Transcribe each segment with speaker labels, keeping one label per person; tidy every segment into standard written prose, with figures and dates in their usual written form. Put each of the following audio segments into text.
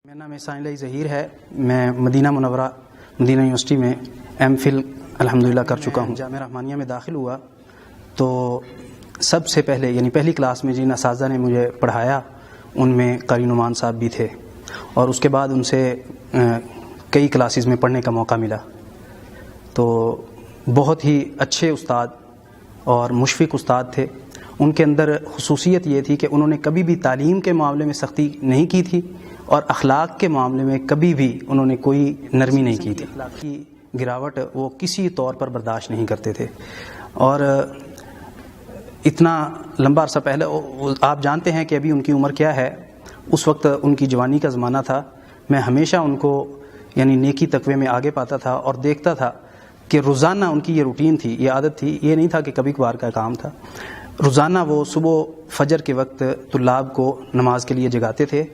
Speaker 1: میرا نام احسان الہی ظہیر ہے. میں مدینہ منورہ مدینہ یونیورسٹی میں ایم فل الحمدللہ کر چکا ہوں. جامعہ رحمانیہ میں داخل ہوا تو سب سے پہلے یعنی پہلی کلاس میں جن اساتذہ نے مجھے پڑھایا ان میں قاری نعمان صاحب بھی تھے، اور اس کے بعد ان سے کئی کلاسز میں پڑھنے کا موقع ملا. تو بہت ہی اچھے استاد اور مشفق استاد تھے. ان کے اندر خصوصیت یہ تھی کہ انہوں نے کبھی بھی تعلیم کے معاملے میں سختی نہیں کی تھی، اور اخلاق کے معاملے میں کبھی بھی انہوں نے کوئی نرمی نہیں کی تھی. اخلاقی گراوٹ وہ کسی طور پر برداشت نہیں کرتے تھے. اور اتنا لمبا عرصہ پہلے آپ جانتے ہیں کہ ابھی ان کی عمر کیا ہے. اس وقت ان کی جوانی کا زمانہ تھا. میں ہمیشہ ان کو یعنی نیکی تقوی میں آگے پاتا تھا اور دیکھتا تھا کہ روزانہ ان کی یہ روٹین تھی، یہ عادت تھی. یہ نہیں تھا کہ کبھی کبھار کا کام تھا. روزانہ وہ صبح فجر کے وقت طلاب کو نماز کے لیے جگاتے تھے،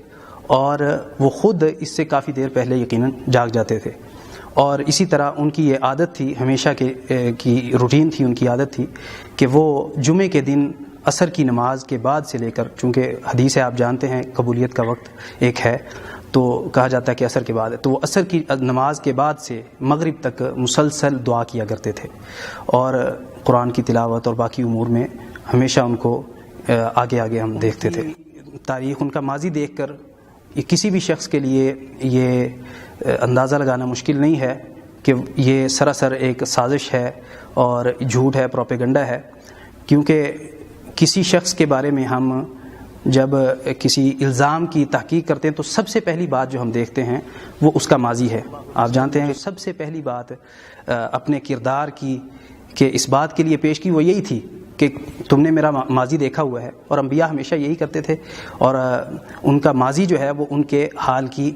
Speaker 1: اور وہ خود اس سے کافی دیر پہلے یقیناً جاگ جاتے تھے. اور اسی طرح ان کی یہ عادت تھی، ہمیشہ کی روٹین تھی، ان کی عادت تھی کہ وہ جمعے کے دن عصر کی نماز کے بعد سے لے کر، چونکہ حدیث ہے آپ جانتے ہیں قبولیت کا وقت ایک ہے تو کہا جاتا ہے کہ عصر کے بعد ہے، تو وہ عصر کی نماز کے بعد سے مغرب تک مسلسل دعا کیا کرتے تھے، اور قرآن کی تلاوت اور باقی امور میں ہمیشہ ان کو آگے آگے ہم دیکھتے تھے. تاریخ ان کا ماضی دیکھ کر کسی بھی شخص کے لیے یہ اندازہ لگانا مشکل نہیں ہے کہ یہ سراسر ایک سازش ہے اور جھوٹ ہے، پروپیگنڈا ہے. کیونکہ کسی شخص کے بارے میں ہم جب کسی الزام کی تحقیق کرتے ہیں تو سب سے پہلی بات جو ہم دیکھتے ہیں وہ اس کا ماضی ہے. آپ جانتے ہیں سب سے پہلی بات اپنے کردار کی کہ اس بات کے لیے پیش کی وہ یہی تھی کہ تم نے میرا ماضی دیکھا ہوا ہے. اور انبیاء ہمیشہ یہی کرتے تھے، اور ان کا ماضی جو ہے وہ ان کے حال کی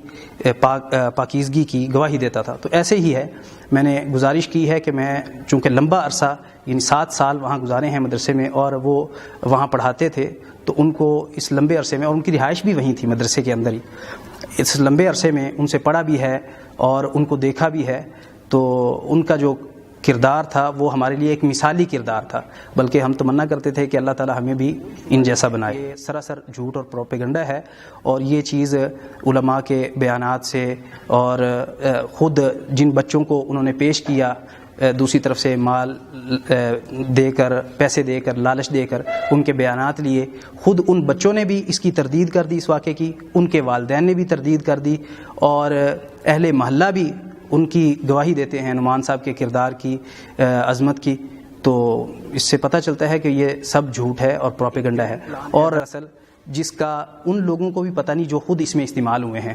Speaker 1: پاکیزگی کی گواہی دیتا تھا. تو ایسے ہی ہے، میں نے گزارش کی ہے کہ میں چونکہ لمبا عرصہ یعنی 7 سال وہاں گزارے ہیں مدرسے میں، اور وہ وہاں پڑھاتے تھے، تو ان کو اس لمبے عرصے میں، اور ان کی رہائش بھی وہیں تھی مدرسے کے اندر ہی، اس لمبے عرصے میں ان سے پڑھا بھی ہے اور ان کو دیکھا بھی ہے. تو ان کا جو کردار تھا وہ ہمارے لیے ایک مثالی کردار تھا، بلکہ ہم تمنا کرتے تھے کہ اللہ تعالی ہمیں بھی ان جیسا بنائے. یہ سراسر جھوٹ اور پروپیگنڈا ہے، اور یہ چیز علماء کے بیانات سے اور خود جن بچوں کو انہوں نے پیش کیا دوسری طرف سے مال دے کر، پیسے دے کر، لالچ دے کر ان کے بیانات لیے، خود ان بچوں نے بھی اس کی تردید کر دی، اس واقعے کی ان کے والدین نے بھی تردید کر دی، اور اہل محلہ بھی ان کی گواہی دیتے ہیں نعمان صاحب کے کردار کی، عظمت کی. تو اس سے پتہ چلتا ہے کہ یہ سب جھوٹ ہے اور پروپیگنڈا ہے. اور اصل جس کا ان لوگوں کو بھی پتہ نہیں جو خود اس میں استعمال ہوئے ہیں،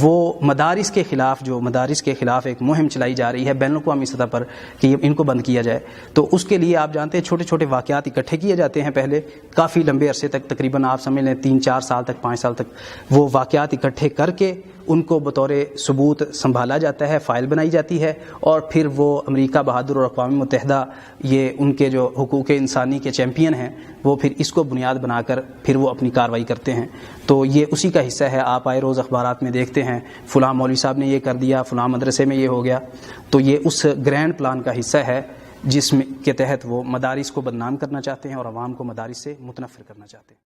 Speaker 1: وہ مدارس کے خلاف ایک مہم چلائی جا رہی ہے بین الاقوامی سطح پر کہ ان کو بند کیا جائے. تو اس کے لیے آپ جانتے ہیں چھوٹے چھوٹے واقعات اکٹھے کیے جاتے ہیں پہلے، کافی لمبے عرصے تک، تقریباً آپ سمجھ لیں 3-4 سال تک، 5 سال تک وہ واقعات اکٹھے کر کے ان کو بطور ثبوت سنبھالا جاتا ہے، فائل بنائی جاتی ہے، اور پھر وہ امریکہ بہادر اور اقوام متحدہ یہ ان کے جو حقوق انسانی کے چیمپئن ہیں، وہ پھر اس کو بنیاد بنا کر پھر وہ اپنی کارروائی کرتے ہیں. تو یہ اسی کا حصہ ہے. آپ آئے روز اخبارات میں دیکھتے ہیں فلاں مولوی صاحب نے یہ کر دیا، فلاں مدرسے میں یہ ہو گیا. تو یہ اس گرینڈ پلان کا حصہ ہے جس میں کے تحت وہ مدارس کو بدنام کرنا چاہتے ہیں اور عوام کو مدارس سے متنفر کرنا چاہتے ہیں.